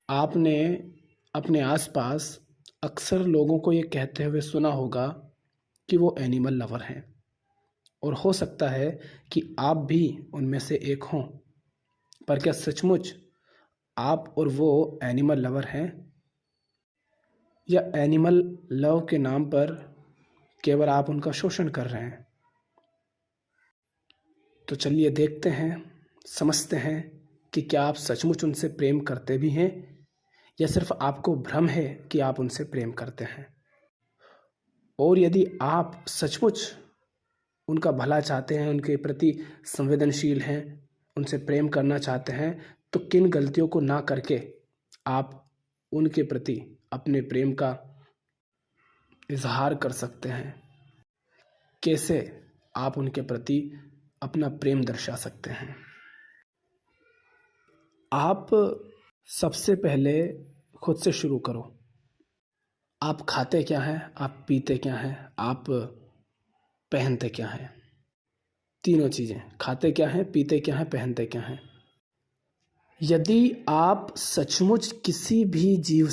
आपने अपने आसपास अक्सर लोगों को ये कहते हुए सुना होगा कि वो एनिमल लवर हैं और हो सकता है कि आप भी उनमें से एक हों। पर क्या सचमुच आप और वो एनिमल लवर हैं, या एनिमल लव के नाम पर केवल आप उनका शोषण कर रहे हैं? तो चलिए देखते हैं, समझते हैं कि क्या आप सचमुच उनसे प्रेम करते भी हैं या सिर्फ आपको भ्रम है कि आप उनसे प्रेम करते हैं। और यदि आप सचमुच उनका भला चाहते हैं, उनके प्रति संवेदनशील हैं, उनसे प्रेम करना चाहते हैं, तो किन गलतियों को ना करके आप उनके प्रति अपने प्रेम का इजहार कर सकते हैं? कैसे आप उनके प्रति अपना प्रेम दर्शा सकते हैं? आप सबसे पहले खुद से शुरू करो। आप खाते क्या हैं, आप पीते क्या हैं, आप पहनते क्या हैं? तीनों चीज़ें, खाते क्या हैं, पीते क्या हैं, पहनते क्या हैं। यदि आप सचमुच किसी भी जीव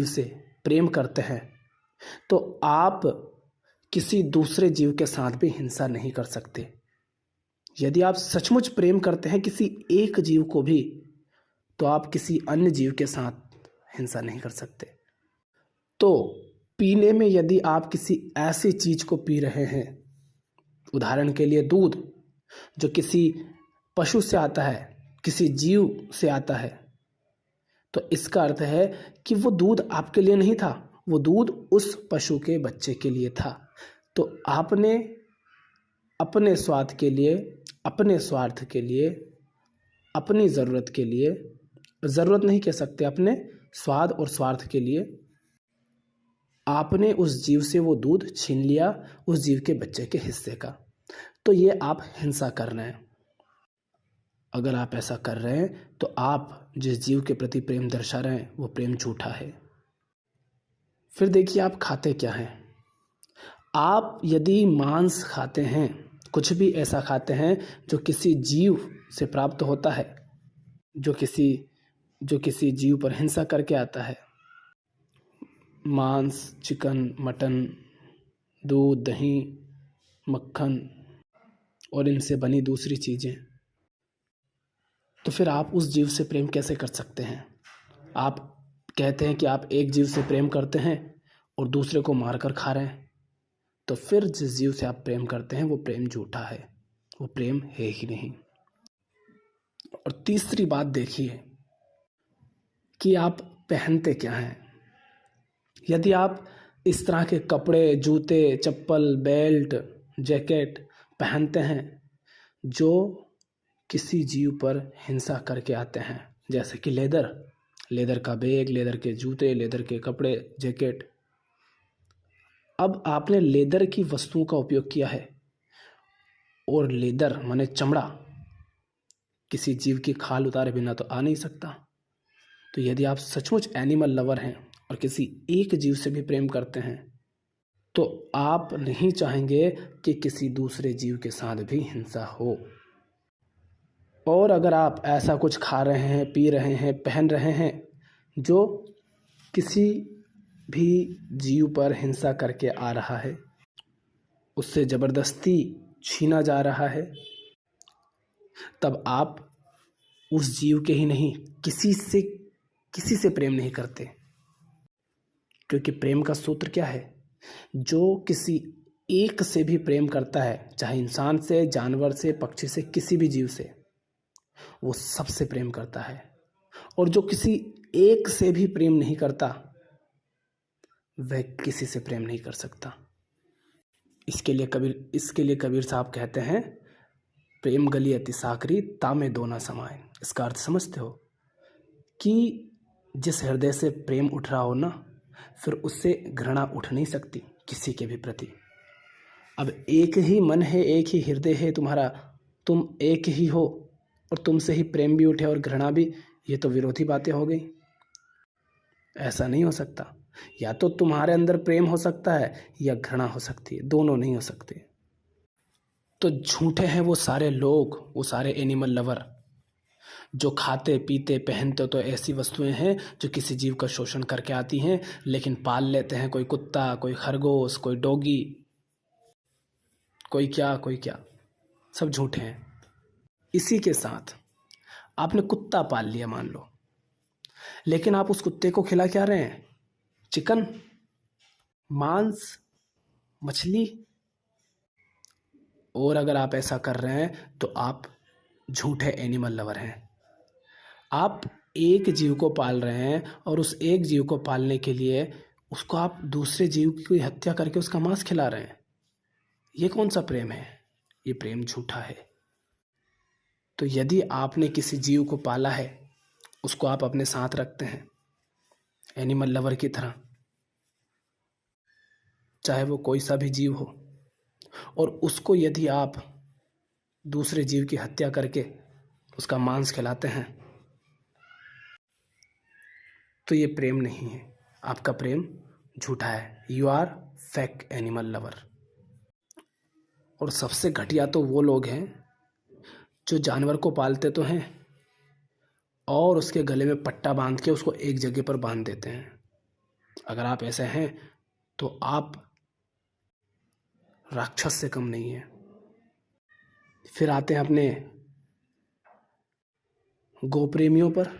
से प्रेम करते हैं, तो आप किसी दूसरे जीव के साथ भी हिंसा नहीं कर सकते। यदि आप सचमुच प्रेम करते हैं किसी एक जीव को भी, तो आप किसी अन्य जीव के साथ हिंसा नहीं कर सकते। तो पीने में यदि आप किसी ऐसी चीज को पी रहे हैं, उदाहरण के लिए दूध, जो किसी पशु से आता है, किसी जीव से आता है, तो इसका अर्थ है कि वो दूध आपके लिए नहीं था, वो दूध उस पशु के बच्चे के लिए था। तो आपने अपने स्वाद के लिए, अपने स्वार्थ के लिए, अपनी ज़रूरत के लिए, ज़रूरत नहीं कह सकते, अपने स्वाद और स्वार्थ के लिए आपने उस जीव से वो दूध छीन लिया, उस जीव के बच्चे के हिस्से का। तो ये आप हिंसा कर रहे हैं। अगर आप ऐसा कर रहे हैं तो आप जिस जीव के प्रति प्रेम दर्शा रहे हैं वो प्रेम झूठा है। फिर देखिए, आप खाते क्या हैं। आप यदि मांस खाते हैं, कुछ भी ऐसा खाते हैं जो किसी जीव से प्राप्त होता है, जो किसी जीव पर हिंसा करके आता है, मांस, चिकन, मटन, दूध, दही, मक्खन और इनसे बनी दूसरी चीज़ें, तो फिर आप उस जीव से प्रेम कैसे कर सकते हैं? आप कहते हैं कि आप एक जीव से प्रेम करते हैं और दूसरे को मारकर खा रहे हैं, तो फिर जिस जीव से आप प्रेम करते हैं वो प्रेम झूठा है, वो प्रेम है ही नहीं। और तीसरी बात देखिए कि आप पहनते क्या हैं। यदि आप इस तरह के कपड़े, जूते, चप्पल, बेल्ट, जैकेट पहनते हैं जो किसी जीव पर हिंसा करके आते हैं, जैसे कि लेदर का बैग, लेदर के जूते, लेदर के कपड़े, जैकेट, अब आपने लेदर की वस्तुओं का उपयोग किया है, और लेदर माने चमड़ा किसी जीव की खाल उतारे बिना तो आ नहीं सकता। तो यदि आप सचमुच एनिमल लवर हैं और किसी एक जीव से भी प्रेम करते हैं, तो आप नहीं चाहेंगे कि किसी दूसरे जीव के साथ भी हिंसा हो। और अगर आप ऐसा कुछ खा रहे हैं, पी रहे हैं, पहन रहे हैं जो किसी भी जीव पर हिंसा करके आ रहा है, उससे ज़बरदस्ती छीना जा रहा है, तब आप उस जीव के ही नहीं, किसी से प्रेम नहीं करते। क्योंकि प्रेम का सूत्र क्या है? जो किसी एक से भी प्रेम करता है, चाहे इंसान से, जानवर से, पक्षी से, किसी भी जीव से, वो सबसे प्रेम करता है। और जो किसी एक से भी प्रेम नहीं करता, वह किसी से प्रेम नहीं कर सकता। इसके लिए कबीर साहब कहते हैं, प्रेम गली अति साकरी, तामे दो ना समाए। इसका अर्थ समझते हो कि जिस हृदय से प्रेम उठ रहा हो ना, फिर उससे घृणा उठ नहीं सकती किसी के भी प्रति। अब एक ही मन है, एक ही हृदय है तुम्हारा, तुम एक ही हो, और तुमसे ही प्रेम भी उठे और घृणा भी, ये तो विरोधी बातें हो गई। ऐसा नहीं हो सकता। या तो तुम्हारे अंदर प्रेम हो सकता है या घृणा हो सकती है, दोनों नहीं हो सकते। तो झूठे हैं वो सारे लोग, वो सारे एनिमल लवर जो खाते पीते पहनते तो ऐसी वस्तुएं हैं जो किसी जीव का शोषण करके आती हैं, लेकिन पाल लेते हैं कोई कुत्ता, कोई खरगोश, कोई डॉगी, कोई क्या, सब झूठे हैं। इसी के साथ आपने कुत्ता पाल लिया मान लो, लेकिन आप उस कुत्ते को खिला क्या रहे हैं? चिकन, मांस, मछली। और अगर आप ऐसा कर रहे हैं तो आप झूठे एनिमल लवर हैं। आप एक जीव को पाल रहे हैं और उस एक जीव को पालने के लिए उसको आप दूसरे जीव की हत्या करके उसका मांस खिला रहे हैं। ये कौन सा प्रेम है? ये प्रेम झूठा है। तो यदि आपने किसी जीव को पाला है, उसको आप अपने साथ रखते हैं एनिमल लवर की तरह, चाहे वो कोई सा भी जीव हो, और उसको यदि आप दूसरे जीव की हत्या करके उसका मांस खिलाते हैं, तो ये प्रेम नहीं है, आपका प्रेम झूठा है। You are fake animal lover. और सबसे घटिया तो वो लोग हैं जो जानवर को पालते तो हैं और उसके गले में पट्टा बांध के उसको एक जगह पर बांध देते हैं। अगर आप ऐसे हैं तो आप राक्षस से कम नहीं हैं। फिर आते हैं अपने गौ प्रेमियों पर,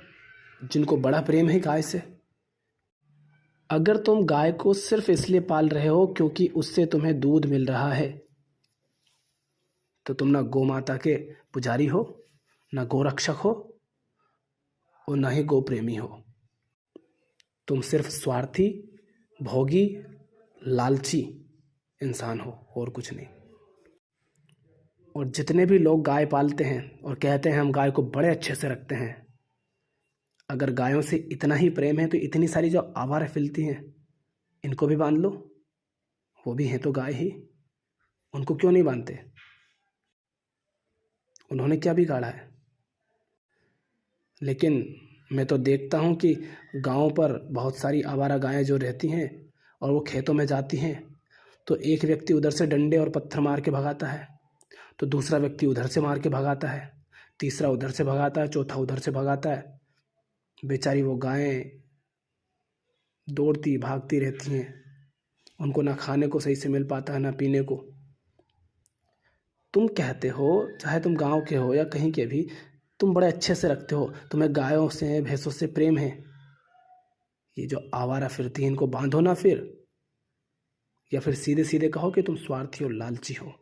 जिनको बड़ा प्रेम है गाय से। अगर तुम गाय को सिर्फ इसलिए पाल रहे हो क्योंकि उससे तुम्हें दूध मिल रहा है, तो तुम ना गौ माता के पुजारी हो, ना गौ रक्षक हो, और ना ही गौ प्रेमी हो। तुम सिर्फ स्वार्थी, भोगी, लालची इंसान हो और कुछ नहीं। और जितने भी लोग गाय पालते हैं और कहते हैं हम गाय को बड़े अच्छे से रखते हैं, अगर गायों से इतना ही प्रेम है तो इतनी सारी जो आवारा फिरती हैं इनको भी बांध लो। वो भी हैं तो गाय ही, उनको क्यों नहीं बांधते? उन्होंने क्या बिगाड़ा है? लेकिन मैं तो देखता हूँ कि गांव पर बहुत सारी आवारा गायें जो रहती हैं और वो खेतों में जाती हैं, तो एक व्यक्ति उधर से डंडे और पत्थर मार के भगाता है, तो दूसरा व्यक्ति उधर से मार के भगाता है, तीसरा उधर से भगाता है, चौथा उधर से भगाता है। बेचारी वो गायें दौड़ती भागती रहती हैं, उनको ना खाने को सही से मिल पाता है ना पीने को। तुम कहते हो, चाहे तुम गांव के हो या कहीं के भी, तुम बड़े अच्छे से रखते हो, तुम्हें गायों से भैंसों से प्रेम है। ये जो आवारा फिरती है इनको बांधो ना फिर, या फिर सीधे सीधे कहो कि तुम स्वार्थी और लालची हो।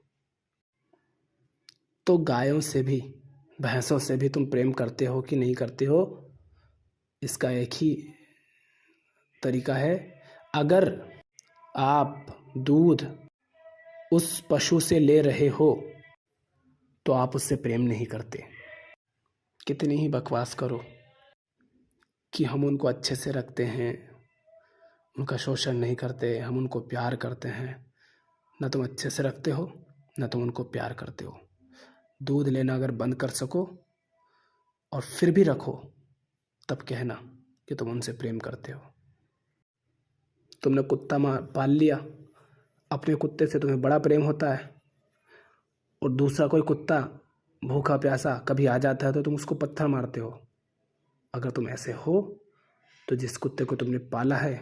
तो गायों से भी भैंसों से भी तुम प्रेम करते हो कि नहीं करते हो, इसका एक ही तरीका है। अगर आप दूध उस पशु से ले रहे हो तो आप उससे प्रेम नहीं करते। कितनी ही बकवास करो कि हम उनको अच्छे से रखते हैं, उनका शोषण नहीं करते, हम उनको प्यार करते हैं, ना तुम अच्छे से रखते हो ना तुम उनको प्यार करते हो। दूध लेना अगर बंद कर सको और फिर भी रखो, तब कहना कि तुम उनसे प्रेम करते हो। तुमने कुत्ता पाल लिया, अपने कुत्ते से तुम्हें बड़ा प्रेम होता है, और दूसरा कोई कुत्ता भूखा प्यासा कभी आ जाता है तो तुम उसको पत्थर मारते हो। अगर तुम ऐसे हो तो जिस कुत्ते को तुमने पाला है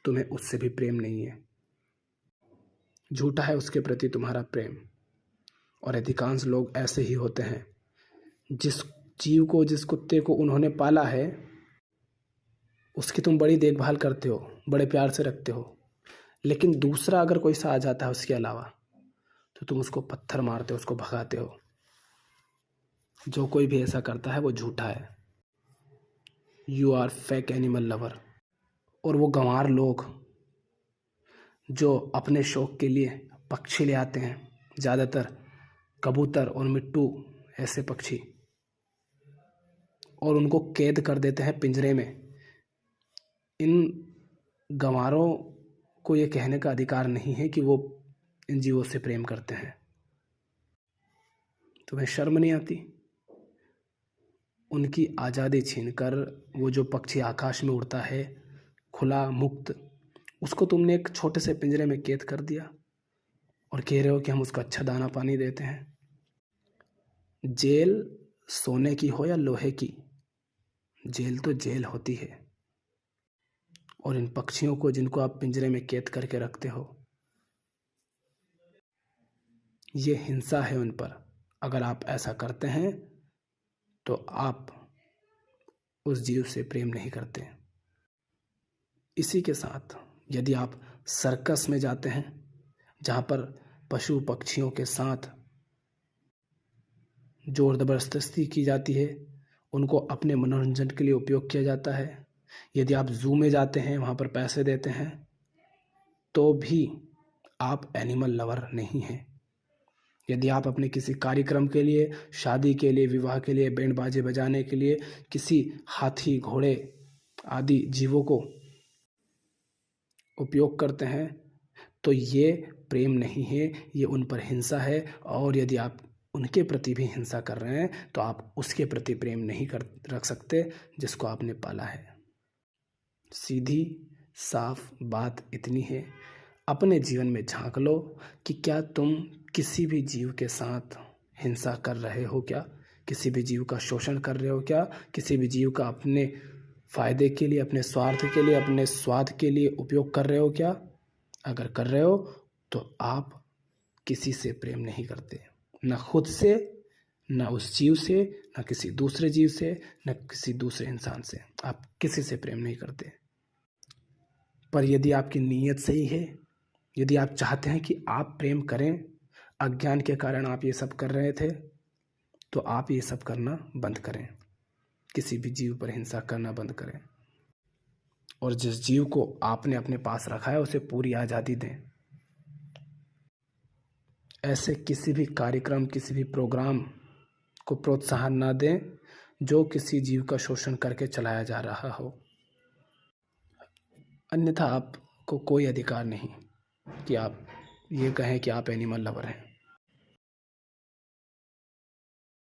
तुम्हें उससे भी प्रेम नहीं है, झूठा है उसके प्रति तुम्हारा प्रेम। और अधिकांश लोग ऐसे ही होते हैं, जिस जीव को, जिस कुत्ते को उन्होंने पाला है उसकी तुम बड़ी देखभाल करते हो, बड़े प्यार से रखते हो, लेकिन दूसरा अगर कोई सा आ जाता है उसके अलावा तो तुम उसको पत्थर मारते हो, उसको भगाते हो। जो कोई भी ऐसा करता है वो झूठा है। You are fake animal lover. और वो गंवार लोग जो अपने शौक के लिए पक्षी ले आते हैं, ज़्यादातर कबूतर और मिट्टू ऐसे पक्षी, और उनको कैद कर देते हैं पिंजरे में, इन गंवारों को ये कहने का अधिकार नहीं है कि वो इन जीवों से प्रेम करते हैं। तुम्हें शर्म नहीं आती? उनकी आज़ादी छीनकर वो जो पक्षी आकाश में उड़ता है खुला मुक्त, उसको तुमने एक छोटे से पिंजरे में कैद कर दिया और कह रहे हो कि हम उसको अच्छा दाना पानी देते हैं। जेल सोने की हो या लोहे की, जेल तो जेल होती है। और इन पक्षियों को जिनको आप पिंजरे में कैद करके रखते हो, ये हिंसा है उन पर। अगर आप ऐसा करते हैं तो आप उस जीव से प्रेम नहीं करते। इसी के साथ यदि आप सर्कस में जाते हैं, जहाँ पर पशु पक्षियों के साथ जोर ज़बरदस्ती की जाती है, उनको अपने मनोरंजन के लिए उपयोग किया जाता है, यदि आप ज़ू में जाते हैं, वहाँ पर पैसे देते हैं, तो भी आप एनिमल लवर नहीं हैं। यदि आप अपने किसी कार्यक्रम के लिए, शादी के लिए, विवाह के लिए, बैंड बाजे बजाने के लिए किसी हाथी, घोड़े आदि जीवों को उपयोग करते हैं, तो ये प्रेम नहीं है, ये उन पर हिंसा है। और यदि आप उनके प्रति भी हिंसा कर रहे हैं तो आप उसके प्रति प्रेम नहीं कर रख सकते जिसको आपने पाला है। सीधी साफ बात इतनी है, अपने जीवन में झांक लो कि क्या तुम किसी भी जीव के साथ हिंसा कर रहे हो क्या? किसी भी जीव का शोषण कर रहे हो क्या? किसी भी जीव का अपने फ़ायदे के लिए, अपने स्वार्थ के लिए, अपने स्वाद के लिए उपयोग कर रहे हो क्या? अगर कर रहे हो तो आप किसी से प्रेम नहीं करते, न खुद से, न उस जीव से, न किसी दूसरे जीव से, न किसी दूसरे इंसान से। आप किसी से प्रेम नहीं करते। पर यदि आपकी नीयत सही है, यदि आप चाहते हैं कि आप प्रेम करें, अज्ञान के कारण आप ये सब कर रहे थे, तो आप ये सब करना बंद करें। किसी भी जीव पर हिंसा करना बंद करें। और जिस जीव को आपने अपने पास रखा है उसे पूरी आज़ादी दें। ऐसे किसी भी कार्यक्रम, किसी भी प्रोग्राम को प्रोत्साहन ना दें जो किसी जीव का शोषण करके चलाया जा रहा हो। अन्यथा आपको कोई अधिकार नहीं कि आप ये कहें कि आप एनिमल लवर हैं।